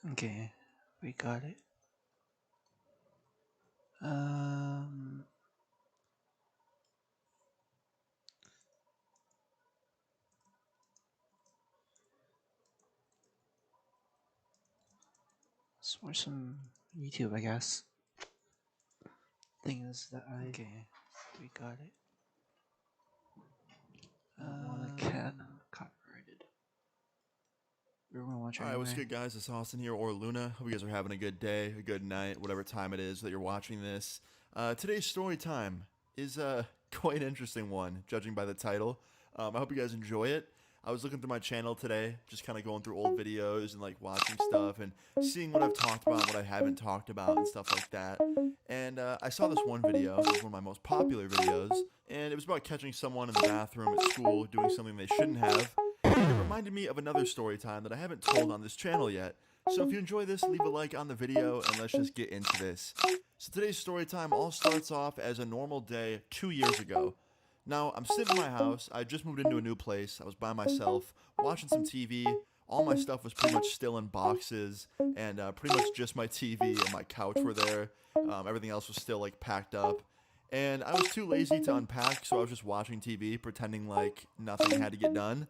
Okay, we got it. Um, let's watch some YouTube, I guess. Thing is that I okay, we got it. Don't want a cat copyrighted. We're gonna watch Alright, what's anyway. good, guys? It's Austin here, or Luna. Hope you guys are having a good day, a good night, whatever time it is that you're watching this. Today's story time is quite an interesting one, judging by the title. I hope you guys enjoy it. I was looking through my channel today, just kind of going through old videos and like watching stuff and seeing what I've talked about, what I haven't talked about, and stuff like that. And I saw this one video, it was one of my most popular videos, and it was about catching someone in the bathroom at school doing something they shouldn't have. And it reminded me of another story time that I haven't told on this channel yet. So if you enjoy this, leave a like on the video and let's just get into this. So today's story time all starts off as a normal day 2 years ago. Now, I'm sitting in my house, I just moved into a new place, I was by myself, watching some TV, all my stuff was pretty much still in boxes, and pretty much just my TV and my couch were there, everything else was still like packed up. And I was too lazy to unpack, so I was just watching TV, pretending like nothing had to get done.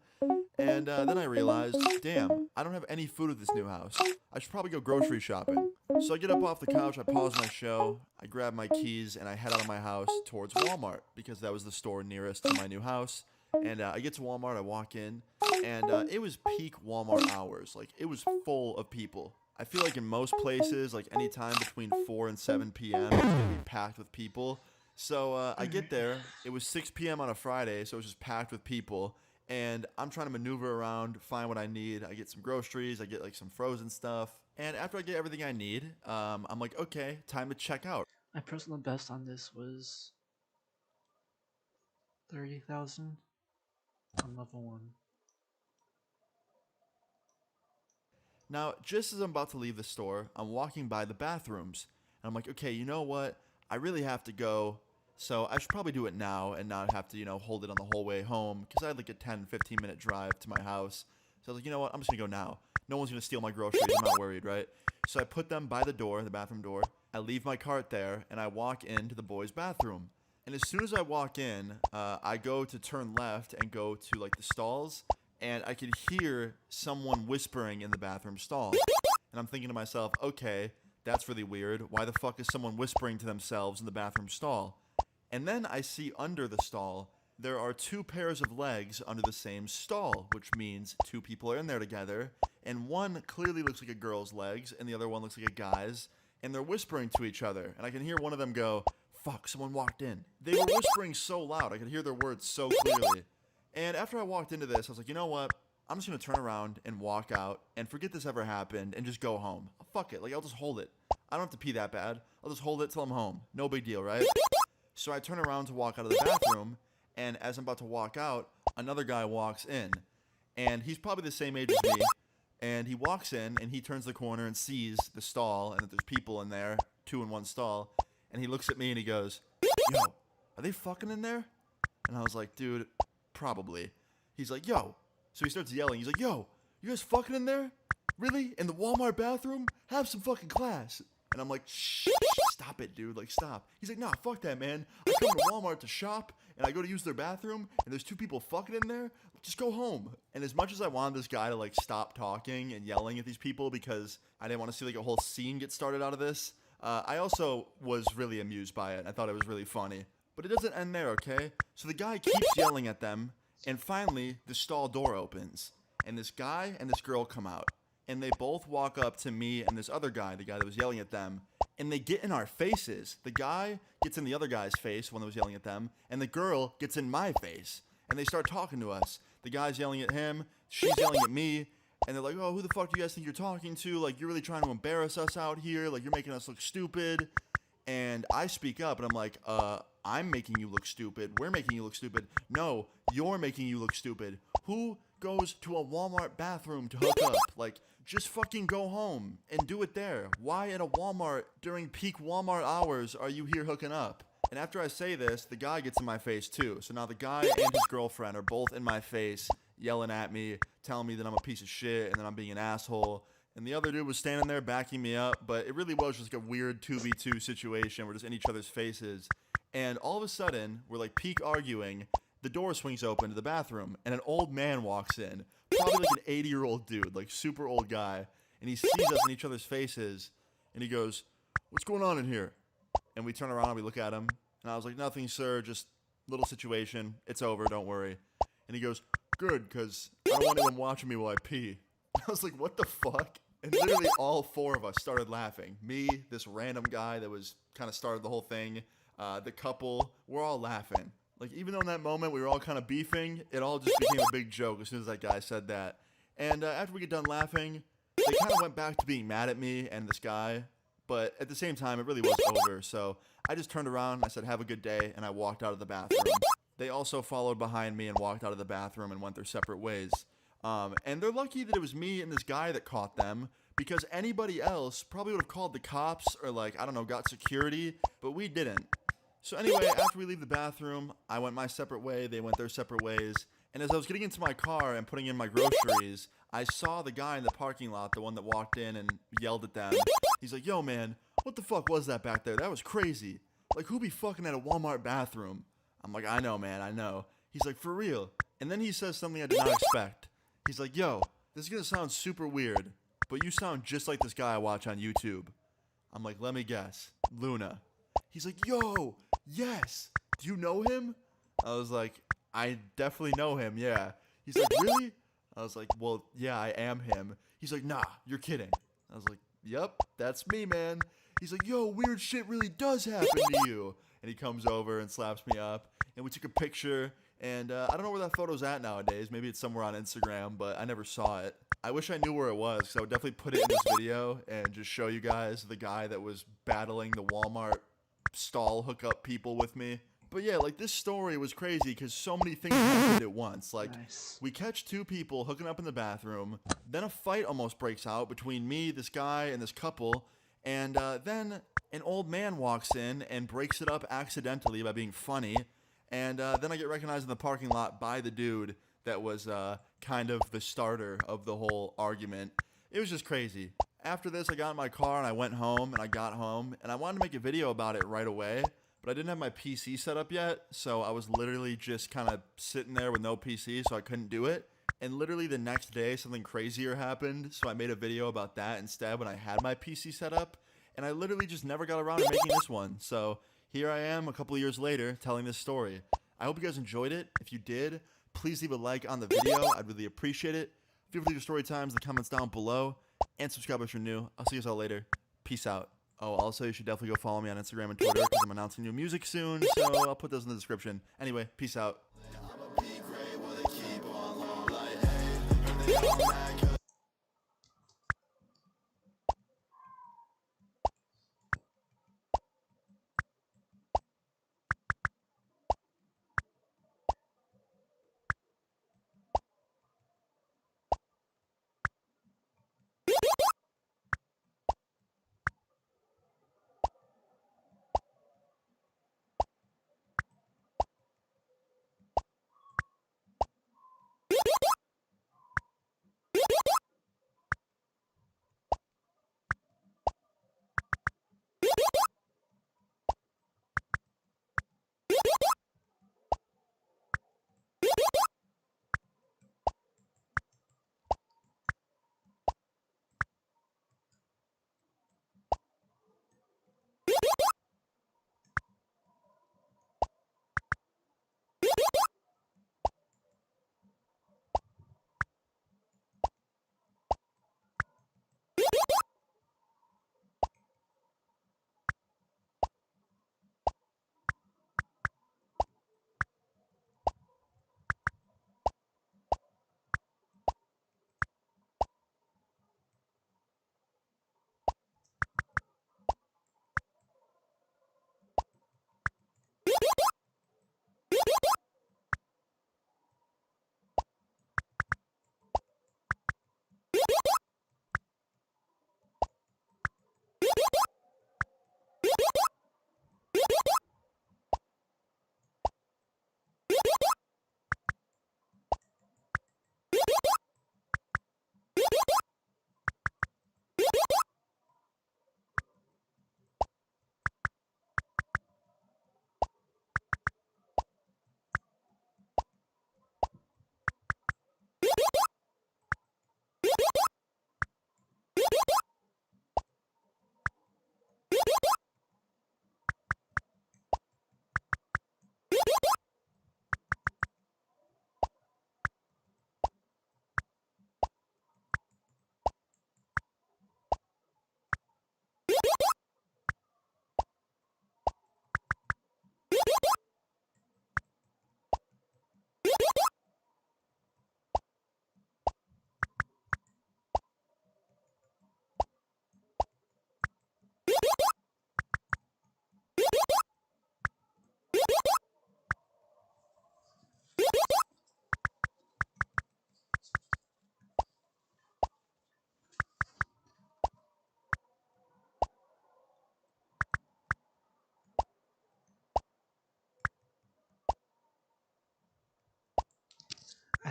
And then I realized, damn, I don't have any food at this new house. I should probably go grocery shopping. So I get up off the couch, I pause my show, I grab my keys, and I head out of my house towards Walmart because that was the store nearest to my new house. And I get to Walmart, I walk in, and it was peak Walmart hours. Like, it was full of people. I feel like in most places, like any time between 4 and 7 p.m., it's gonna be packed with people. So I get there. It was 6 p.m. on a Friday, so it was just packed with people. And I'm trying to maneuver around, find what I need. I get some groceries, I get like some frozen stuff. And after I get everything I need, I'm like, okay, time to check out. My personal best on this was 30,000 on level 1. Now, just as I'm about to leave the store, I'm walking by the bathrooms. And I'm like, okay, you know what? I really have to go. So I should probably do it now and not have to, hold it on the whole way home. Because I had like a 10, 15-minute drive to my house. So I was like, you know what? I'm just going to go now. No one's going to steal my groceries. I'm not worried, right? So I put them by the door, the bathroom door. I leave my cart there and I walk into the boys' bathroom. And as soon as I walk in, I go to turn left and go to like the stalls, and I could hear someone whispering in the bathroom stall. And I'm thinking to myself, okay, that's really weird. Why the fuck is someone whispering to themselves in the bathroom stall? And then I see under the stall, there are two pairs of legs under the same stall, which means two people are in there together. And one clearly looks like a girl's legs, and the other one looks like a guy's. And they're whispering to each other. And I can hear one of them go, fuck, someone walked in. They were whispering so loud, I could hear their words so clearly. And after I walked into this, I was like, you know what? I'm just gonna turn around and walk out and forget this ever happened and just go home. Fuck it, like I'll just hold it. I don't have to pee that bad. I'll just hold it till I'm home. No big deal, right? So I turn around to walk out of the bathroom, and as I'm about to walk out, another guy walks in. And he's probably the same age as me. And he walks in, and he turns the corner and sees the stall, and that there's people in there, two in one stall. And he looks at me and he goes, yo, are they fucking in there? And I was like, dude, probably. He's like, yo. So he starts yelling. He's like, yo, you guys fucking in there? Really? In the Walmart bathroom? Have some fucking class. And I'm like, shh, stop it, dude. Like, stop. He's like, nah, fuck that, man. I come to Walmart to shop, and I go to use their bathroom, and there's two people fucking in there. Just go home. And as much as I wanted this guy to, like, stop talking and yelling at these people because I didn't want to see, like, a whole scene get started out of this, I also was really amused by it. I thought it was really funny. But it doesn't end there, okay? So the guy keeps yelling at them, and finally, the stall door opens, and this guy and this girl come out. And they both walk up to me and this other guy, the guy that was yelling at them, and they get in our faces. The guy gets in the other guy's face, one that was yelling at them, and the girl gets in my face. And they start talking to us. The guy's yelling at him, she's yelling at me, and they're like, oh, who the fuck do you guys think you're talking to? Like, you're really trying to embarrass us out here. Like, you're making us look stupid. And I speak up, and I'm like, I'm making you look stupid. We're making you look stupid. No, you're making you look stupid. Who goes to a Walmart bathroom to hook up? Like, just fucking go home and do it there. Why at a Walmart during peak Walmart hours are you here hooking up? And after I say this, the guy gets in my face too. So now the guy and his girlfriend are both in my face, yelling at me, telling me that I'm a piece of shit and that I'm being an asshole. And the other dude was standing there backing me up, but it really was just like a weird 2v2 situation. We're just in each other's faces. And all of a sudden, we're like peak arguing. The door swings open to the bathroom, and an old man walks in. Probably like an 80-year-old dude, like super old guy. And he sees us in each other's faces, and he goes, "What's going on in here?" And we turn around and we look at him. And I was like, "Nothing, sir, just little situation. It's over, don't worry." And he goes, "Good, because I don't want anyone watching me while I pee." I was like, "What the fuck?" And literally all four of us started laughing. Me, this random guy that was kind of started the whole thing, the couple, we're all laughing. Like, even though in that moment we were all kind of beefing, it all just became a big joke as soon as that guy said that. And after we get done laughing, they kind of went back to being mad at me and this guy. But at the same time, it really was over. So I just turned around and I said, "Have a good day," and I walked out of the bathroom. They also followed behind me and walked out of the bathroom and went their separate ways. And they're lucky that it was me and this guy that caught them, because anybody else probably would have called the cops or, like, I don't know, got security, but we didn't. So anyway, after we leave the bathroom, I went my separate way, they went their separate ways, and as I was getting into my car and putting in my groceries, I saw the guy in the parking lot, the one that walked in and yelled at them. He's like, "Yo, man, what the fuck was that back there? That was crazy. Like, who be fucking at a Walmart bathroom?" I'm like, "I know, man, I know." He's like, "For real?" And then he says something I did not expect. He's like, "Yo, this is gonna sound super weird, but you sound just like this guy I watch on YouTube." I'm like, "Let me guess. Luna." He's like, "Yo, yes. Do you know him?" I was like, "I definitely know him, yeah." He's like, "Really?" I was like, "Well, yeah, I am him." He's like, "Nah, you're kidding." I was like, "Yep, that's me, man." He's like, "Yo, weird shit really does happen to you." And he comes over and slaps me up. And we took a picture. And I don't know where that photo's at nowadays. Maybe it's somewhere on Instagram, but I never saw it. I wish I knew where it was, because I would definitely put it in this video and just show you guys the guy that was battling the Walmart stall hookup people with me. But yeah, like, this story was crazy because so many things happened at once. Like, Nice. we catch two people hooking up in the bathroom. Then a fight almost breaks out between me, this guy, and this couple. And then an old man walks in and breaks it up accidentally by being funny. And then I get recognized in the parking lot by the dude that was kind of the starter of the whole argument. It was just crazy. After this, I got in my car and I went home, and I got home, and I wanted to make a video about it right away, but I didn't have my PC set up yet, so I was literally just kind of sitting there with no PC, so I couldn't do it. And literally the next day, something crazier happened, so I made a video about that instead when I had my PC set up, and I literally just never got around to making this one. So here I am a couple of years later telling this story. I hope you guys enjoyed it. If you did, please leave a like on the video. I'd really appreciate it. Feel free to leave your story times in the comments down below, and subscribe if you're new. I'll see you all later. Peace out. Oh, also, you should definitely go follow me on Instagram and Twitter, because I'm announcing new music soon, so I'll put those in the description. Anyway, peace out.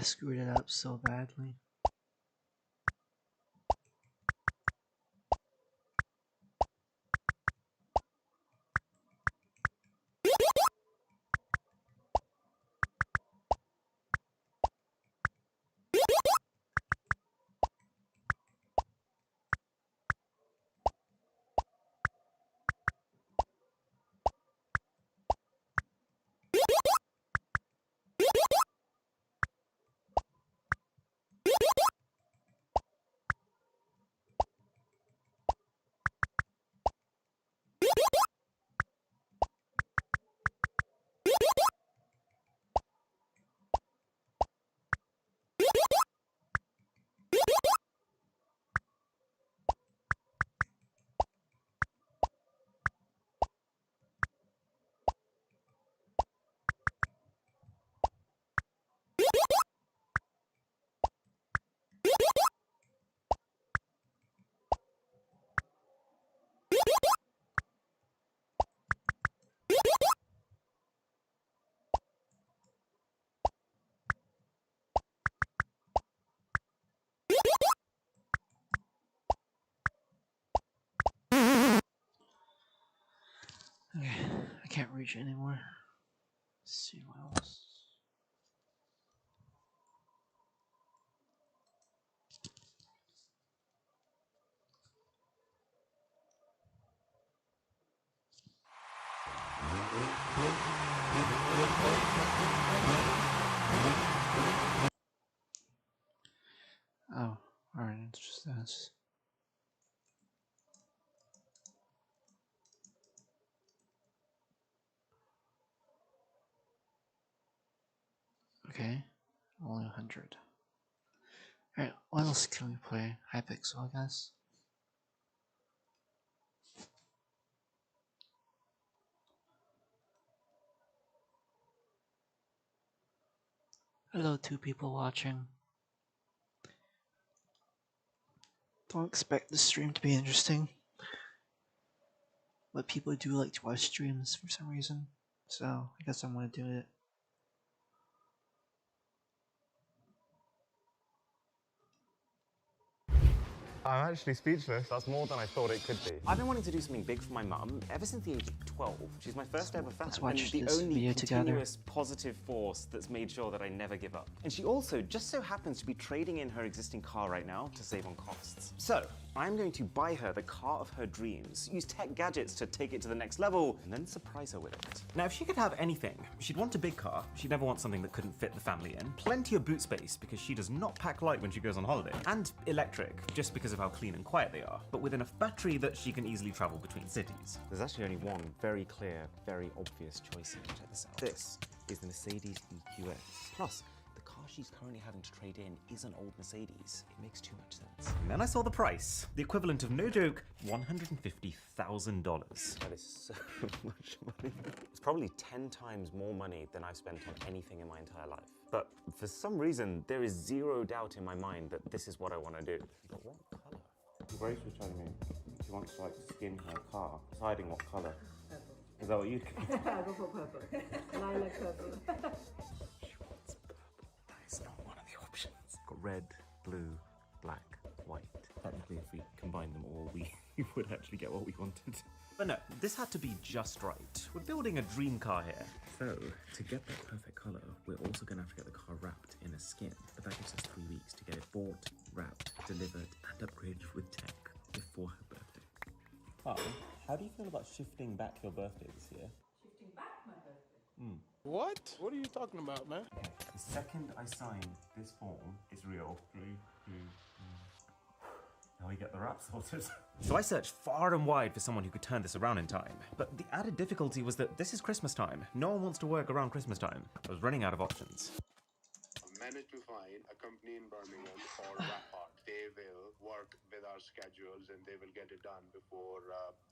I screwed it up so badly. Okay, I can't reach it anymore. Let's see what else. Oh, alright, it's just this. Okay, only 100. Alright, what else can we play? Hypixel, I guess. Hello, 2 people watching. Don't expect the stream to be interesting, but people do like to watch streams for some reason, so I guess I'm gonna do it. I'm actually speechless. That's more than I thought it could be. I've been wanting to do something big for my mum ever since the age of 12. She's my first ever fan. Let's watch and this the only video together. continuous positive force that's made sure that I never give up. And she also just so happens to be trading in her existing car right now to save on costs. So, I'm going to buy her the car of her dreams, use tech gadgets to take it to the next level, and then surprise her with it. Now, if she could have anything, she'd want a big car. She'd never want something that couldn't fit the family in. Plenty of boot space, because she does not pack light when she goes on holiday. And electric, just because of how clean and quiet they are, but with enough battery that she can easily travel between cities. There's actually only one very clear, very obvious choice here. Check this out. This is the Mercedes EQS. Plus, the car she's currently having to trade in is an old Mercedes. It makes too much sense. And then I saw the price. The equivalent of, no joke, $150,000. That is so much money. It's probably 10 times more money than I've spent on anything in my entire life. But for some reason, there is zero doubt in my mind that this is what I want to do. But what color? Grace was telling me she wants to like skin her car, deciding what colour. Purple. Is that what you I go for purple. Lilac purple. She wants purple. That is not one of the options. Got red, blue, black, white. Technically, if we combine them all, we would actually get what we wanted. But no, this had to be just right. We're building a dream car here. So, to get that perfect colour, we're also going to have to get the car wrapped in a skin. But that gives us 3 weeks to get it bought, wrapped, delivered, and upgraded with tech before her birthday. How do you feel about shifting back your birthday this year? Shifting back my birthday. What? What are you talking about, man? The second I sign this form, it's real. Now we get the wrap sorted. So I searched far and wide for someone who could turn this around in time. But the added difficulty was that this is Christmas time. No one wants to work around Christmas time. I was running out of options. I managed to find a company in Birmingham called Rapport. They will work with our schedules and they will get it done before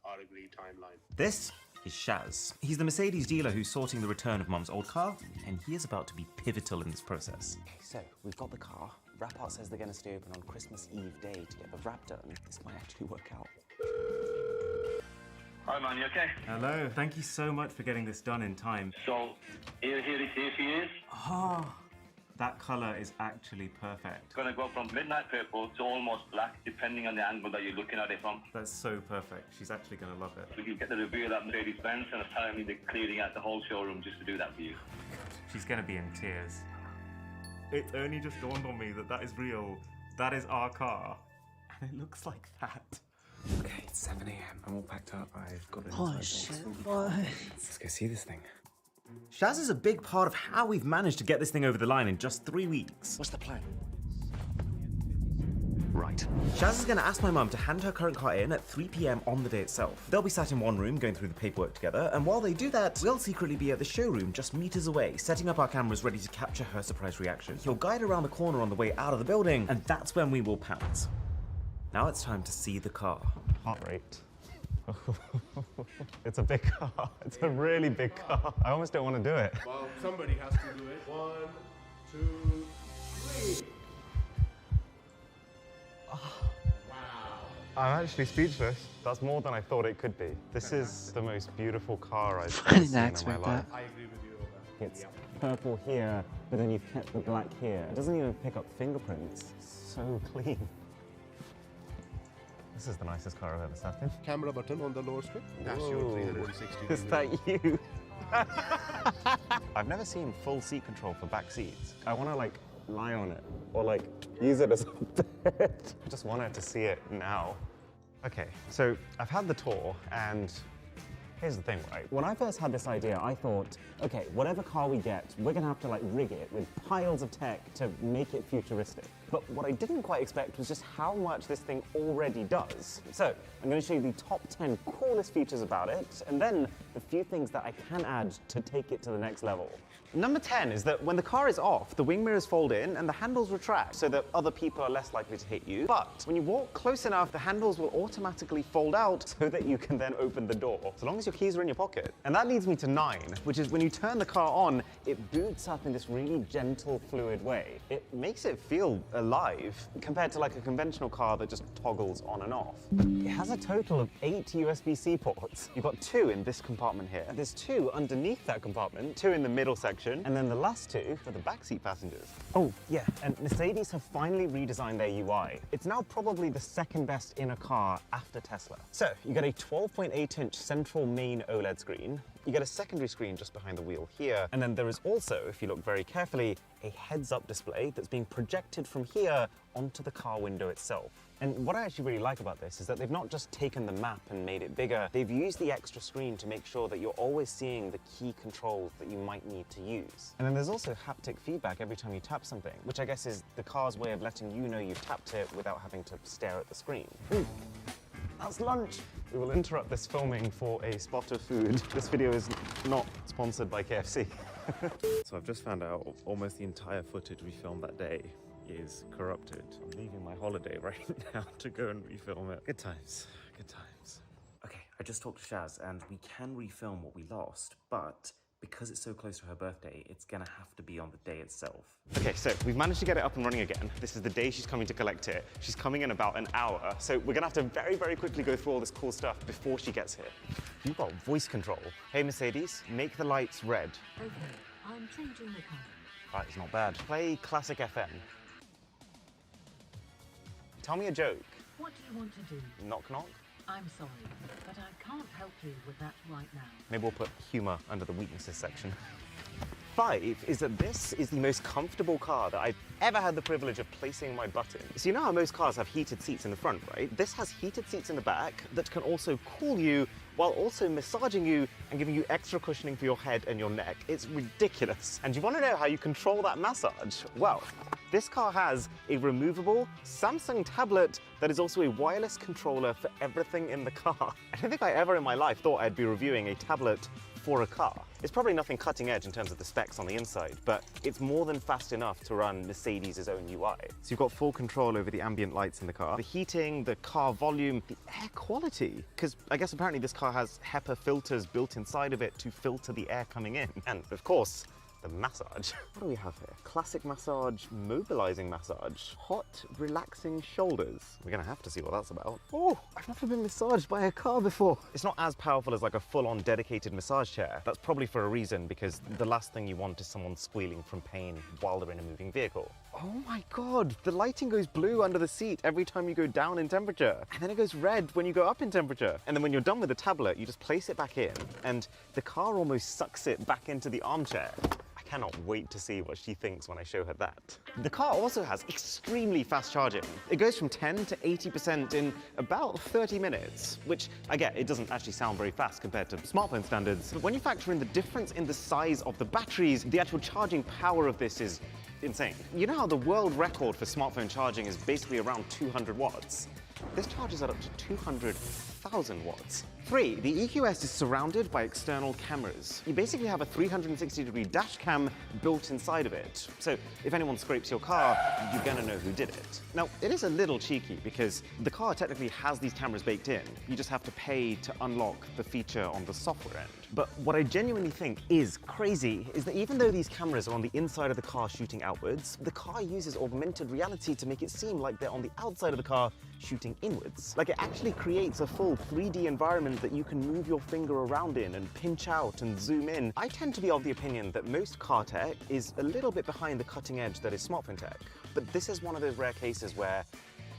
our agreed timeline. This is Shaz. He's the Mercedes dealer who's sorting the return of Mum's old car, and he is about to be pivotal in this process. Okay, so we've got the car. Rapport says they're going to stay open on Christmas Eve day to get the wrap done. This might actually work out. Hi man, you okay? Hello, thank you so much for getting this done in time. So, here she is. Ah, That color is actually perfect. Gonna go from midnight purple to almost black, depending on the angle that you're looking at it from. That's so perfect. She's actually gonna love it. We can get the review of that Mercedes-Benz, and apparently they're clearing out the whole showroom just to do that for you. She's gonna be in tears. It only just dawned on me that that is real. That is our car. And it looks like that. Okay, it's 7 a.m. I'm all packed up. I've got an Oh inside shit, box. what? Let's go see this thing. Shaz is a big part of how we've managed to get this thing over the line in just 3 weeks. What's the plan? Right. Shaz is going to ask my mum to hand her current car in at 3 p.m. on the day itself. They'll be sat in one room going through the paperwork together, and while they do that, we'll secretly be at the showroom just meters away, setting up our cameras ready to capture her surprise reaction. He'll guide around the corner on the way out of the building, and that's when we will pounce. Now it's time to see the car. Heart rate. It's a big car. It's a really big car. I almost don't want to do it. Well, somebody has to do it. 1, 2, 3. I'm actually speechless. That's more than I thought it could be. This is the most beautiful car I've I ever didn't seen in my expect life. I agree with you. It's purple here, but then you've kept the black here. It doesn't even pick up fingerprints. So clean. This is the nicest car I've ever sat in. Camera button on the lower strip. That's Whoa. your 360 Is that you? I've never seen full seat control for back seats. I want to like lie on it or like use it as a bed. I just wanted to see it now. Okay, so I've had the tour and here's the thing, right? When I first had this idea, I thought, okay, whatever car we get, we're gonna have to like rig it with piles of tech to make it futuristic. But what I didn't quite expect was just how much this thing already does. So I'm gonna show you the top 10 coolest features about it, and then the few things that I can add to take it to the next level. Number 10 is that when the car is off, the wing mirrors fold in and the handles retract so that other people are less likely to hit you. But when you walk close enough, the handles will automatically fold out so that you can then open the door, so long as your keys are in your pocket. And that leads me to 9, which is when you turn the car on, it boots up in this really gentle, fluid way. It makes it feel alive compared to like a conventional car that just toggles on and off. It has a total of 8 USB-C ports. You've got 2 in this compartment here. There's 2 underneath that compartment, 2 in the middle section, and then the last 2 for the backseat passengers. Oh, yeah, and Mercedes have finally redesigned their UI. It's now probably the second best in a car after Tesla. So, you get a 12.8-inch central main OLED screen. You get a secondary screen just behind the wheel here. And then there is also, if you look very carefully, a heads-up display that's being projected from here onto the car window itself. And what I actually really like about this is that they've not just taken the map and made it bigger, they've used the extra screen to make sure that you're always seeing the key controls that you might need to use. And then there's also haptic feedback every time you tap something, which I guess is the car's way of letting you know you've tapped it without having to stare at the screen. Ooh, that's lunch! We will interrupt this filming for a spot of food. This video is not sponsored by KFC. So I've just found out almost the entire footage we filmed that day is corrupted. I'm leaving my holiday right now to go and refilm it. Good times, good times. Okay, I just talked to Shaz and we can refilm what we lost, but because it's so close to her birthday, it's gonna have to be on the day itself. Okay, so we've managed to get it up and running again. This is the day she's coming to collect it. She's coming in about an hour, so we're gonna have to very, very quickly go through all this cool stuff before she gets here. You've got voice control. Hey, Mercedes, make the lights red. Okay, I'm changing the color. That is not bad. Play Classic FM. Tell me a joke. What do you want to do? Knock, knock. I'm sorry, but I can't help you with that right now. Maybe we'll put humor under the weaknesses section. 5 is that this is the most comfortable car that I've ever had the privilege of placing my butt in. So you know how most cars have heated seats in the front, right? This has heated seats in the back that can also cool you while also massaging you and giving you extra cushioning for your head and your neck. It's ridiculous. And you want to know how you control that massage? Well, this car has a removable Samsung tablet that is also a wireless controller for everything in the car. I don't think I ever in my life thought I'd be reviewing a tablet for a car. It's probably nothing cutting edge in terms of the specs on the inside, but it's more than fast enough to run Mercedes' own UI. So you've got full control over the ambient lights in the car, the heating, the car volume, the air quality, because I guess apparently this car has HEPA filters built inside of it to filter the air coming in. And of course, the massage. What do we have here? Classic massage, mobilizing massage, hot, relaxing shoulders. We're gonna have to see what that's about. Oh, I've never been massaged by a car before. It's not as powerful as like a full-on dedicated massage chair. That's probably for a reason, because the last thing you want is someone squealing from pain while they're in a moving vehicle. Oh my God, the lighting goes blue under the seat every time you go down in temperature. And then it goes red when you go up in temperature. And then when you're done with the tablet, you just place it back in and the car almost sucks it back into the armchair. I cannot wait to see what she thinks when I show her that. The car also has extremely fast charging. It goes from 10 to 80% in about 30 minutes, which I get, it doesn't actually sound very fast compared to smartphone standards. But when you factor in the difference in the size of the batteries, the actual charging power of this is insane. You know how the world record for smartphone charging is basically around 200 watts? This charges at up to 200,000 watts. 3, the EQS is surrounded by external cameras. You basically have a 360-degree dash cam built inside of it. So if anyone scrapes your car, you're gonna know who did it. Now, it is a little cheeky because the car technically has these cameras baked in. You just have to pay to unlock the feature on the software end. But what I genuinely think is crazy is that even though these cameras are on the inside of the car shooting outwards, the car uses augmented reality to make it seem like they're on the outside of the car shooting inwards. Like, it actually creates a full 3D environment that you can move your finger around in and pinch out and zoom in. I tend to be of the opinion that most car tech is a little bit behind the cutting edge that is smartphone tech. But this is one of those rare cases where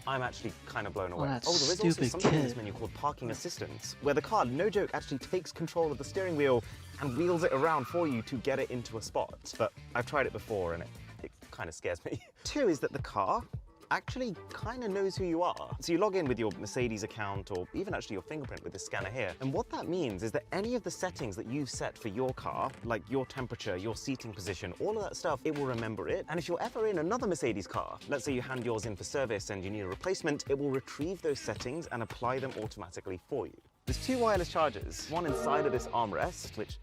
I'm actually kind of blown away. Well, oh, there is also something in this menu called parking assistance, where the car, no joke, actually takes control of the steering wheel and wheels it around for you to get it into a spot. But I've tried it before and it kind of scares me. 2 is that the car actually kind of knows who you are. So you log in with your Mercedes account or even actually your fingerprint with this scanner here. And what that means is that any of the settings that you've set for your car, like your temperature, your seating position, all of that stuff, it will remember it. And if you're ever in another Mercedes car, let's say you hand yours in for service and you need a replacement, it will retrieve those settings and apply them automatically for you. There's 2 wireless chargers, one inside of this armrest, which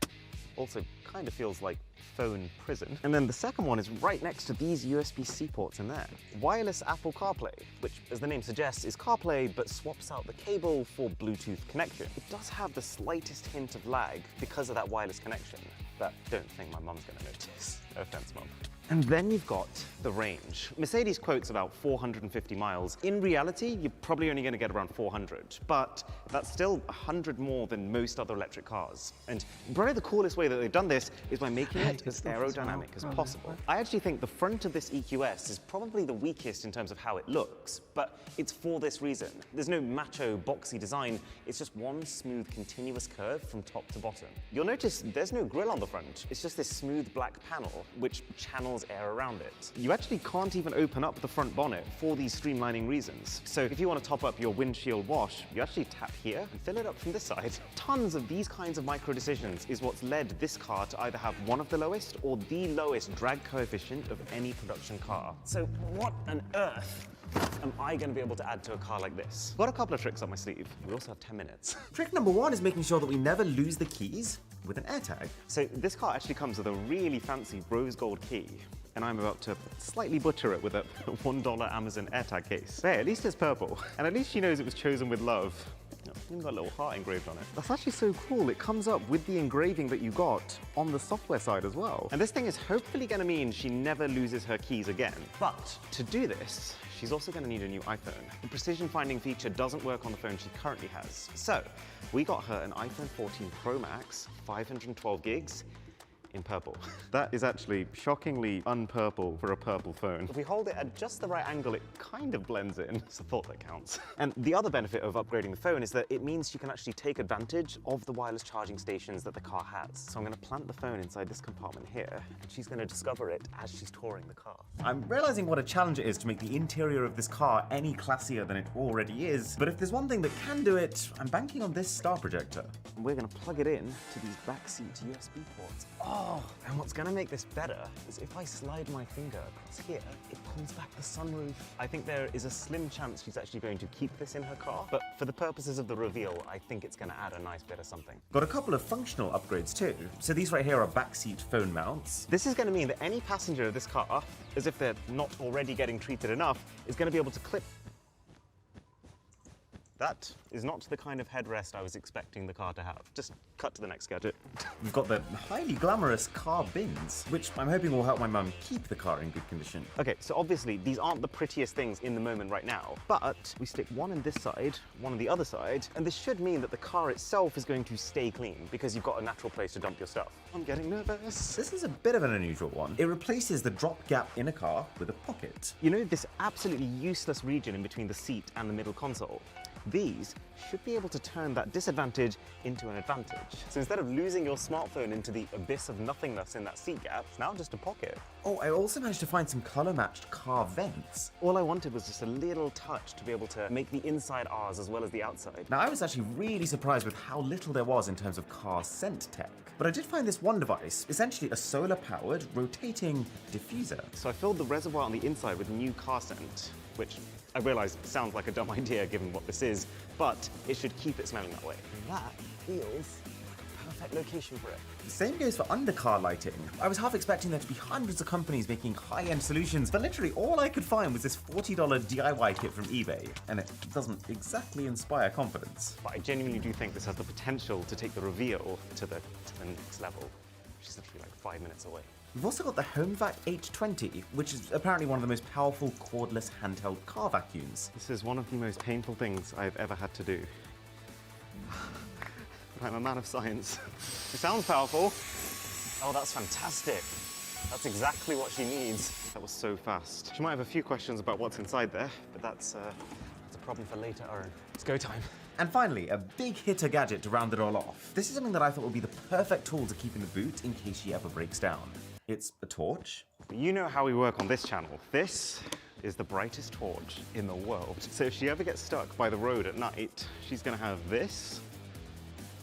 also kind of feels like phone prison. And then the second one is right next to these USB-C ports in there. Wireless Apple CarPlay, which, as the name suggests, is CarPlay but swaps out the cable for Bluetooth connection. It does have the slightest hint of lag because of that wireless connection, but don't think my mum's gonna notice. No offense, Mum. And then you've got the range. Mercedes quotes about 450 miles. In reality, you're probably only gonna get around 400, but that's still 100 more than most other electric cars. And probably the coolest way that they've done this is by making it as aerodynamic as possible. I actually think the front of this EQS is probably the weakest in terms of how it looks, but it's for this reason. There's no macho, boxy design, it's just one smooth, continuous curve from top to bottom. You'll notice there's no grille on the front, it's just this smooth black panel, which channels air around it. You actually can't even open up the front bonnet for these streamlining reasons. So if you want to top up your windshield wash, you actually tap here and fill it up from this side. Tons of these kinds of micro decisions is what's led this car to either have one of the lowest or the lowest drag coefficient of any production car. So what on earth am I going to be able to add to a car like this? Got a couple of tricks up my sleeve. We also have 10 minutes. Trick number 1 is making sure that we never lose the keys with an AirTag. So this car actually comes with a really fancy rose gold key, and I'm about to slightly butcher it with a $1 Amazon AirTag case. Hey, at least it's purple, and at least she knows it was chosen with love. Even got a little heart engraved on it. That's actually so cool. It comes up with the engraving that you got on the software side as well. And this thing is hopefully going to mean she never loses her keys again. But to do this, she's also going to need a new iPhone. The precision finding feature doesn't work on the phone she currently has. So we got her an iPhone 14 Pro Max, 512 gigs, in purple. That is actually shockingly unpurple for a purple phone. If we hold it at just the right angle, it kind of blends in. It's a thought that counts. And the other benefit of upgrading the phone is that it means you can actually take advantage of the wireless charging stations that the car has. So I'm going to plant the phone inside this compartment here, and she's going to discover it as she's touring the car. I'm realizing what a challenge it is to make the interior of this car any classier than it already is, but if there's one thing that can do it, I'm banking on this star projector. We're going to plug it in to these backseat USB ports. Oh, and what's going to make this better is if I slide my finger across here, it pulls back the sunroof. I think there is a slim chance she's actually going to keep this in her car, but for the purposes of the reveal, I think it's going to add a nice bit of something. Got a couple of functional upgrades too. So these right here are backseat phone mounts. This is going to mean that any passenger of this car, as if they're not already getting treated enough, is going to be able to clip That is not the kind of headrest I was expecting the car to have. Just cut to the next gadget. We've got the highly glamorous car bins, which I'm hoping will help my mum keep the car in good condition. Okay, so obviously these aren't the prettiest things in the moment right now, but we stick one on this side, one on the other side, and this should mean that the car itself is going to stay clean because you've got a natural place to dump your stuff. I'm getting nervous. This is a bit of an unusual one. It replaces the drop gap in a car with a pocket. You know this absolutely useless region in between the seat and the middle console? These should be able to turn that disadvantage into an advantage. So instead of losing your smartphone into the abyss of nothingness in that seat gap, it's now just a pocket. Oh, I also managed to find some color-matched car vents. All I wanted was just a little touch to be able to make the inside ours as well as the outside. Now, I was actually really surprised with how little there was in terms of car scent tech. But I did find this one device, essentially a solar-powered, rotating diffuser. So I filled the reservoir on the inside with new car scent, which I realise sounds like a dumb idea given what this is, but it should keep it smelling that way. And that feels like a perfect location for it. The same goes for undercar lighting. I was half expecting there to be hundreds of companies making high-end solutions, but literally all I could find was this $40 DIY kit from eBay, and it doesn't exactly inspire confidence. But I genuinely do think this has the potential to take the reveal to the next level, which is literally like 5 minutes away. We've also got the HomeVac H20, which is apparently one of the most powerful cordless handheld car vacuums. This is one of the most painful things I've ever had to do. I'm a man of science. It sounds powerful. Oh, that's fantastic. That's exactly what she needs. That was so fast. She might have a few questions about what's inside there, but that's a problem for later, Aaron. It's go time. And finally, a big hitter gadget to round it all off. This is something that I thought would be the perfect tool to keep in the boot in case she ever breaks down. It's a torch. You know how we work on this channel. This is the brightest torch in the world. So if she ever gets stuck by the road at night, she's gonna have this,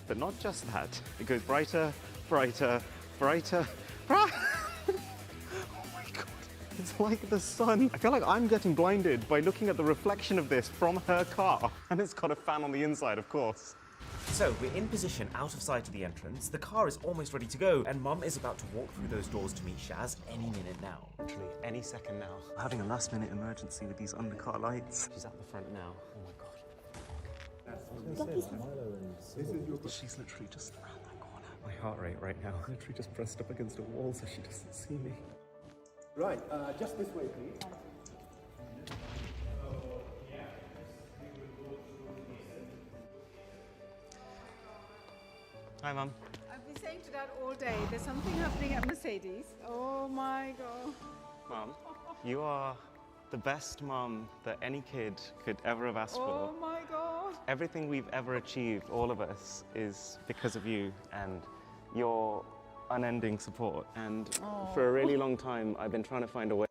but not just that. It goes brighter, brighter, brighter, brighter. Oh my God, it's like the sun. I feel like I'm getting blinded by looking at the reflection of this from her car. And it's got a fan on the inside, of course. So we're in position out of sight of the entrance, the car is almost ready to go, and Mum is about to walk through those doors to meet Shaz any minute now. Literally any second now. I'm having a last minute emergency with these undercar lights. She's at the front now. Oh my God. She's literally just around that corner. My heart rate right now, literally just pressed up against a wall so she doesn't see me. Right, just this way, please. Hi, Mum. I've been saying to Dad all day, there's something happening at Mercedes. Oh my God. Mum, you are the best mum that any kid could ever have asked for. Oh my God. Everything we've ever achieved, all of us, is because of you and your unending support. And for a really long time, I've been trying to find a way.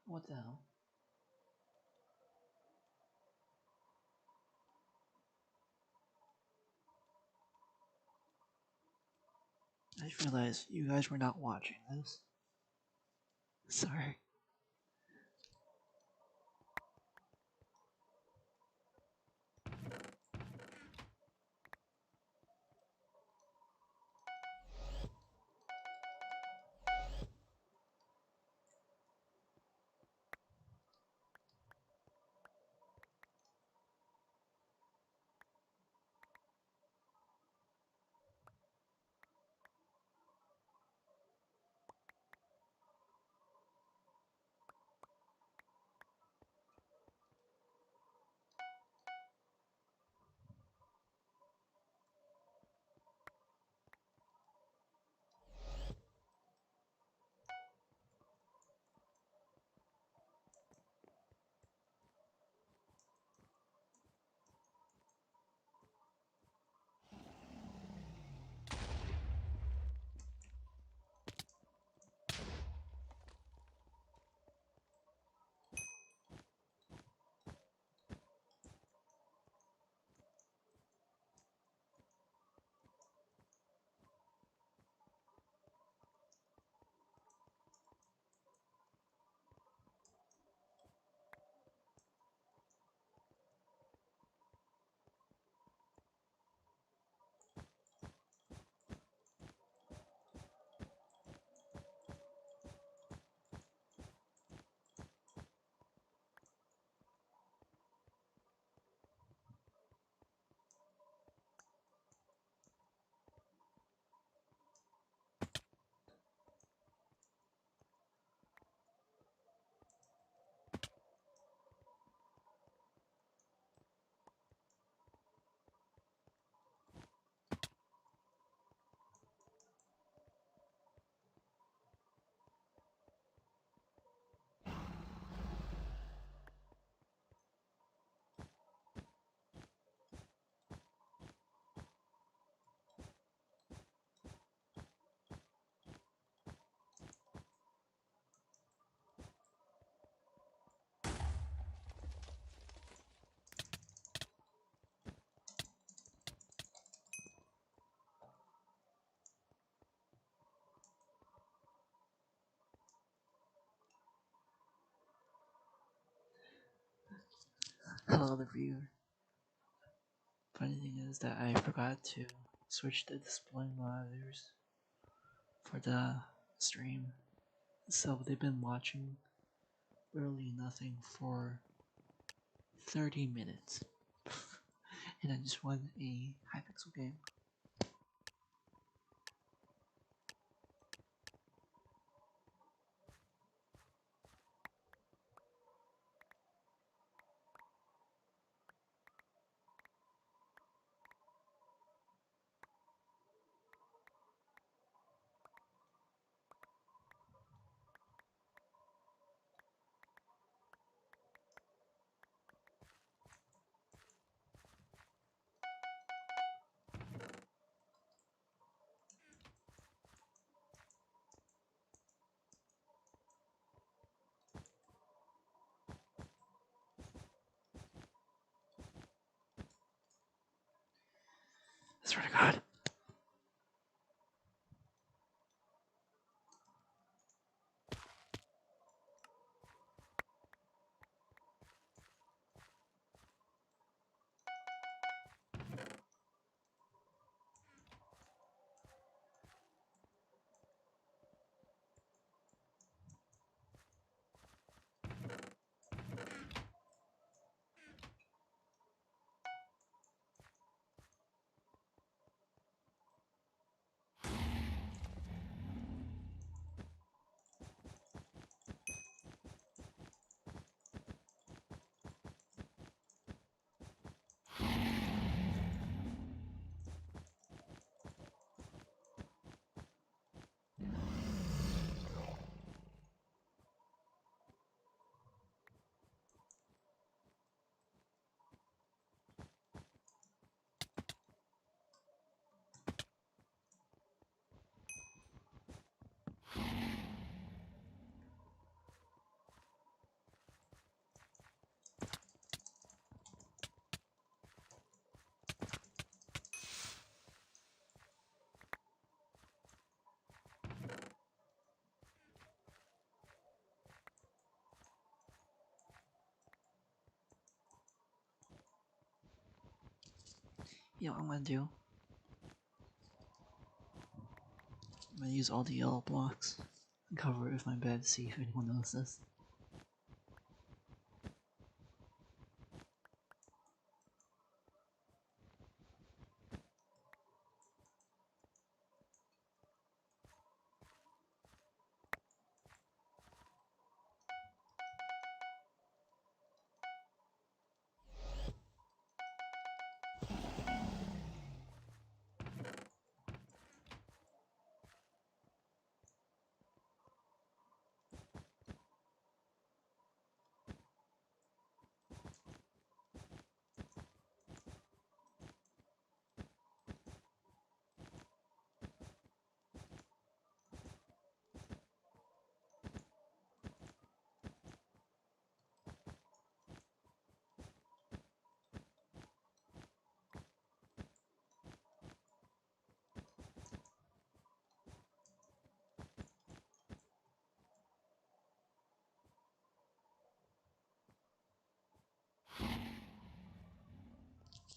What the hell? I just realized you guys were not watching this. Sorry. Hello, the viewer. Funny thing is that I forgot to switch the display monitors for the stream, so they've been watching literally nothing for 30 minutes. And I just won a Hypixel game. I swear to God. You know what I'm gonna do? I'm gonna use all the yellow blocks and cover it with my bed to see if anyone notices.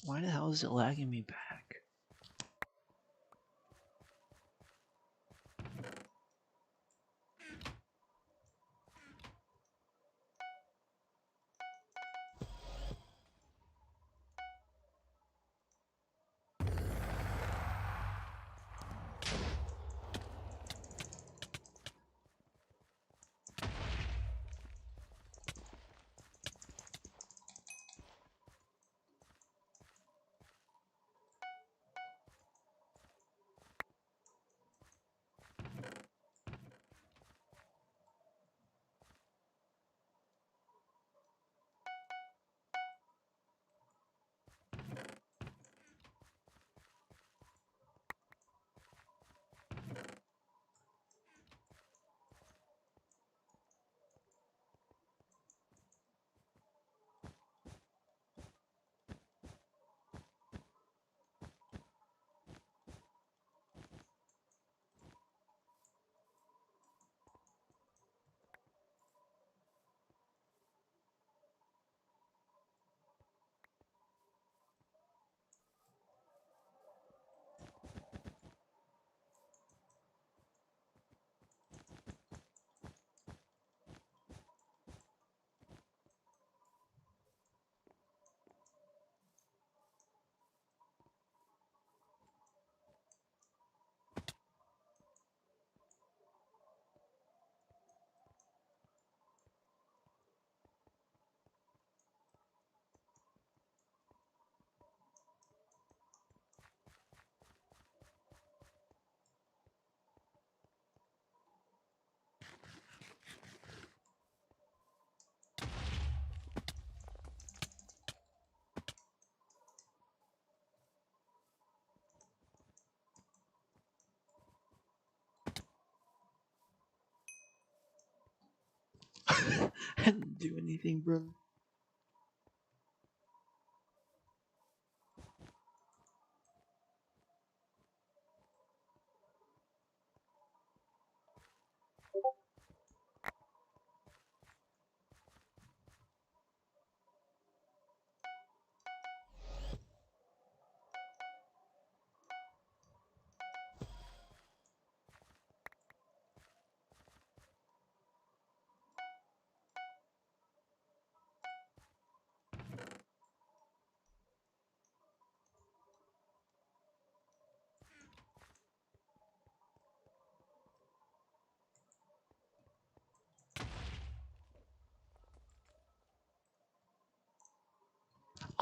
Why the hell is it lagging me back? do anything, brother.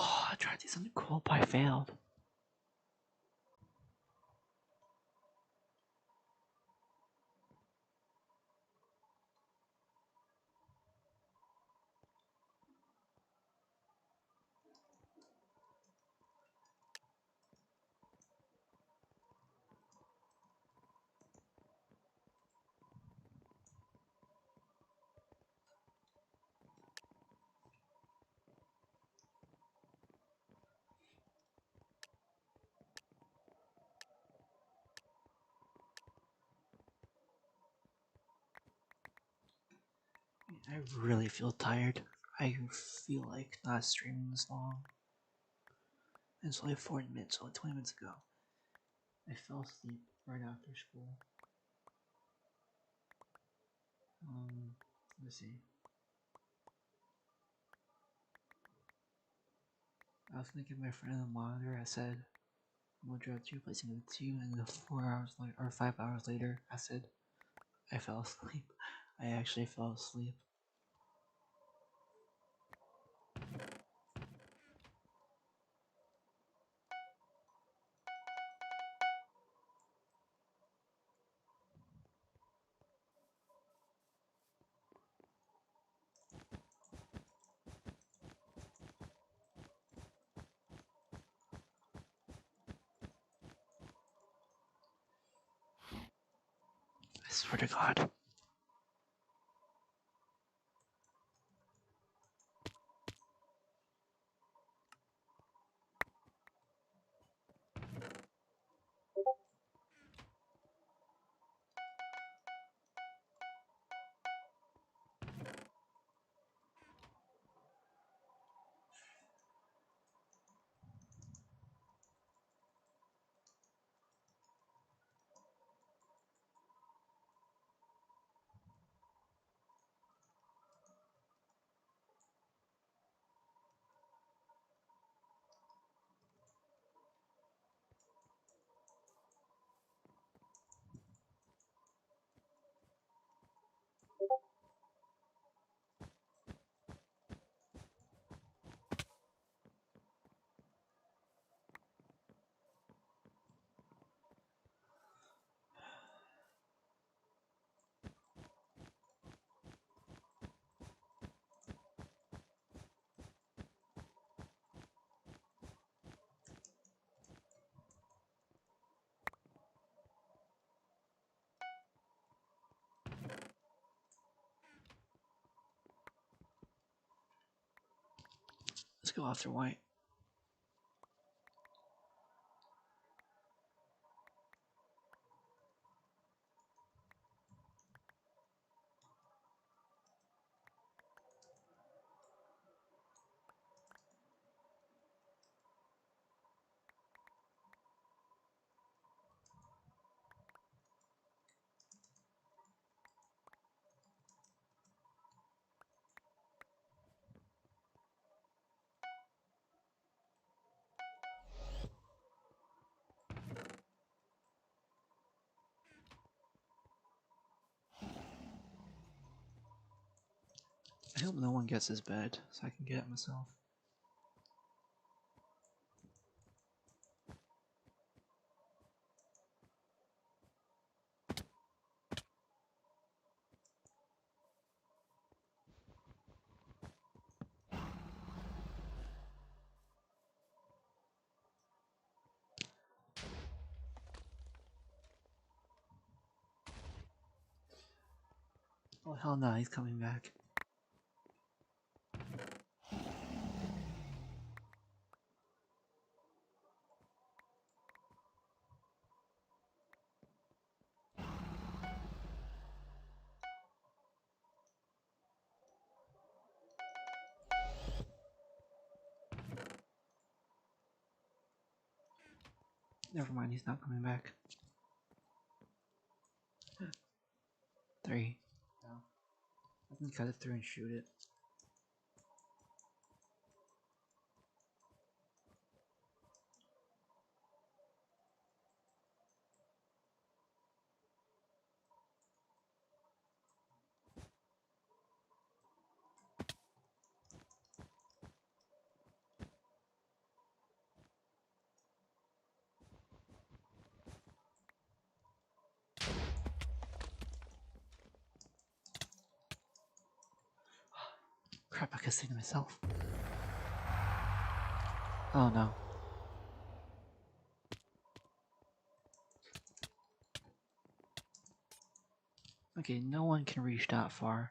Oh, I tried to do something cool, but I failed. I really feel tired. I feel like not streaming this long. It's only 40 minutes, only 20 minutes ago. I fell asleep right after school. Let's see. I was gonna give my friend a monitor. I said, I'm gonna drive to your place and give it to you. And then 4 hours later, or 5 hours later, I said, I fell asleep. I actually fell asleep. I swear to God. Let's go after white. I hope no one gets his bed so I can get it myself. Oh hell no, he's coming back. Never mind, he's not coming back. 3. No. I can cut it through and shoot it. Crap, I could say to myself. Oh no. Okay, no one can reach that far.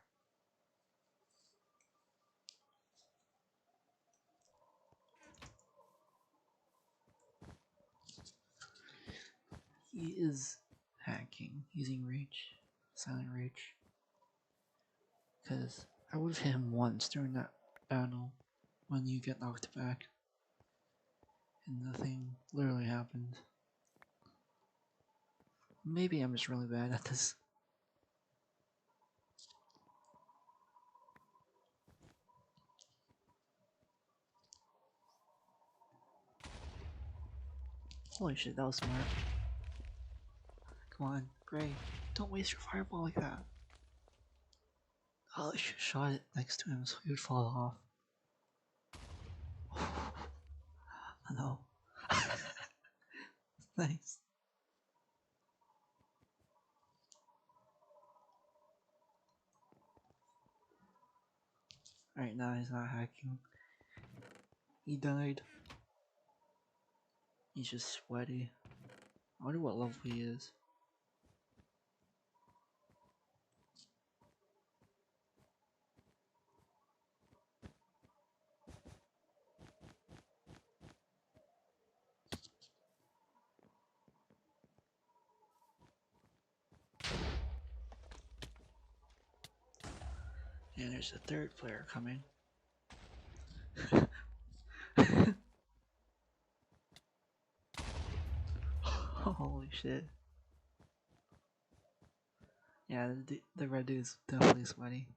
He is hacking using reach, silent reach. Because I would have hit him once during that battle when you get knocked back. And nothing literally happened. Maybe I'm just really bad at this. Holy shit, that was smart. Come on, Gray, don't waste your fireball like that. Oh, I should have shot it next to him so he would fall off. Oh no. Nice. Alright, now he's not hacking. He died. He's just sweaty. I wonder what level he is. And there's a third player coming. Holy shit. Yeah, the red dude's definitely sweaty.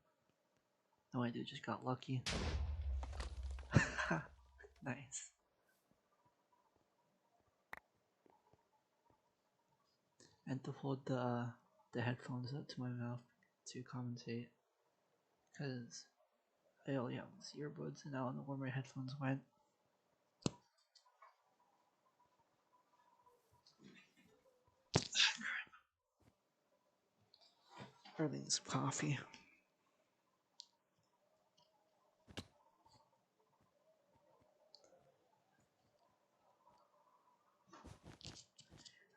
The white dude just got lucky. Nice. And to hold the headphones up to my mouth to commentate. Because I only have these earbuds and I don't know where my headphones went. Early need some coffee.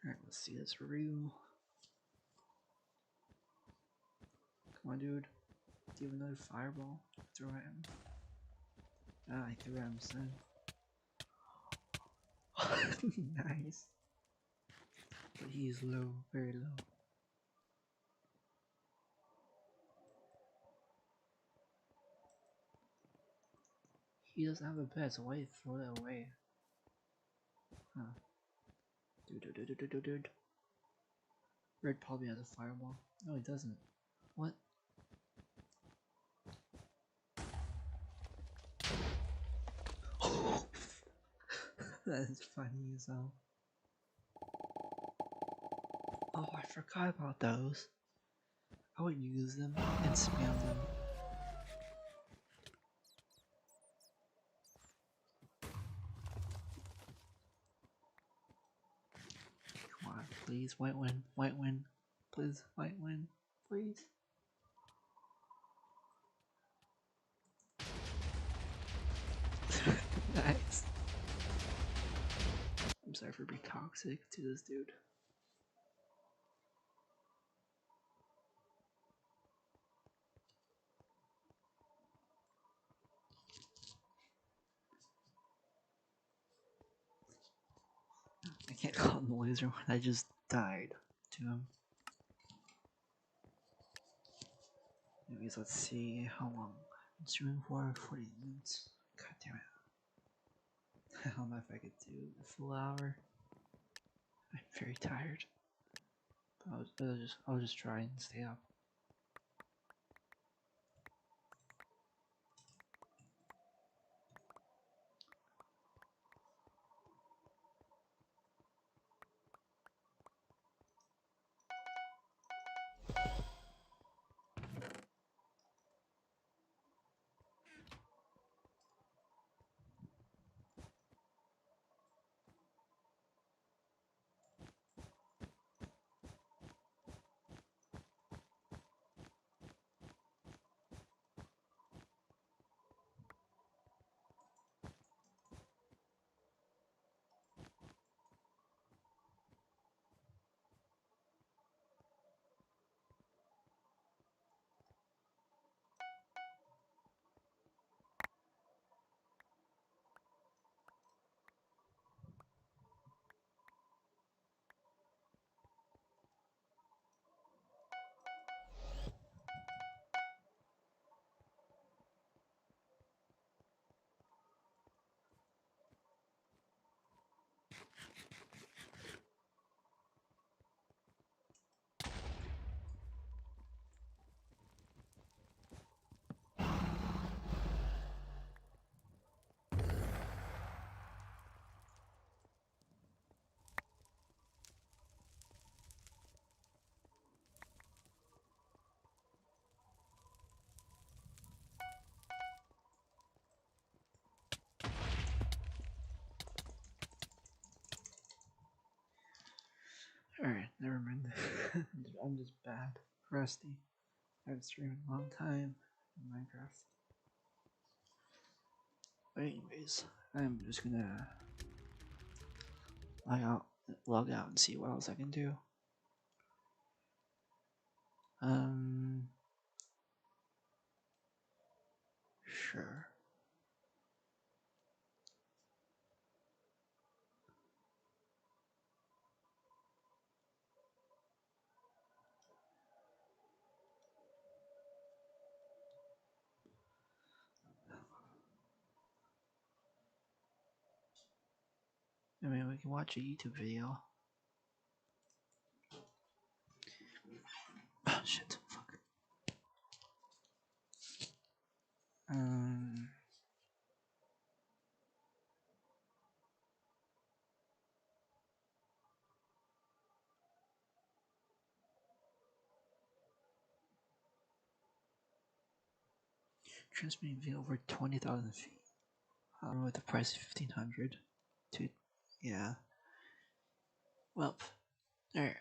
Alright, let's see this review. Come on, dude. Do you have another fireball? Throw at him. Ah, I threw at him, son. Nice. But he's low, very low. He doesn't have a bed, so why you throw that away? Huh. Dude. Red probably has a fireball. No, he doesn't. What? That is funny as hell. Oh, I forgot about those. I would use them and spam them. Come on, please, white win, please, white win, please. Nice. I'm sorry for being toxic to this dude. I can't call him the loser when I just died to him. Anyways, let's see how long I'm streaming for. 40 minutes. God damn it. I don't know if I could do a full hour. I'm very tired. But I'll just try and stay up. Alright, never mind. I'm just bad. Rusty. I haven't streamed in a long time in Minecraft. But anyways, I'm just gonna log out and see what else I can do. Sure. I mean, we can watch a YouTube video. Oh, shit. Fuck. Transmitting via over 20,000 feet. I don't know what the price is, 1,500. Yeah. Well, alright.